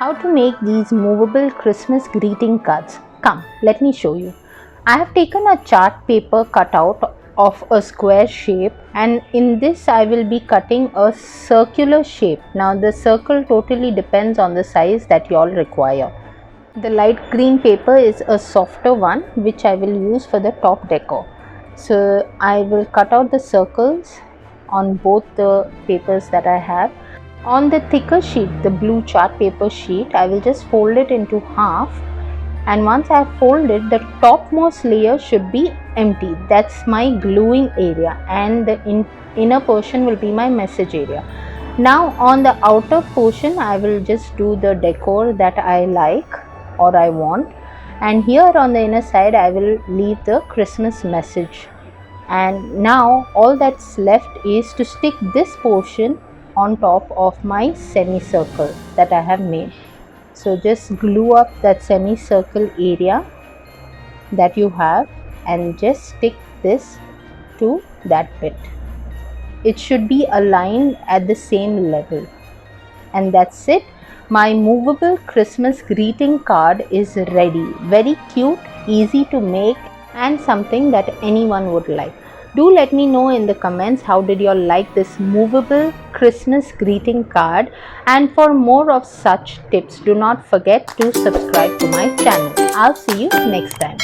How to make these movable Christmas greeting cards? Come, let me show you. I have taken a chart paper cutout of a square shape, and in this I will be cutting a circular shape. Now the circle totally depends on the size that you all require. The light green paper is a softer one which I will use for the top decor. So I will cut out the circles on both the papers that I have. On the thicker sheet, the blue chart paper sheet, I will just fold it into half, and once I have folded, the topmost layer should be empty. That's my gluing area, and the inner portion will be my message area. Now on the outer portion, I will just do the decor that I like or I want, and here on the inner side I will leave the Christmas message. And now all that's left is to stick this portion on top of my semicircle that I have made. So just glue up that semicircle area that you have and just stick this to that bit. It should be aligned at the same level, and that's it. My movable Christmas greeting card is ready. Very cute, easy to make, and something that anyone would like. Do let me know in the comments how did you all like this movable Christmas greeting card, and for more of such tips do not forget to subscribe to my channel. I'll see you next time.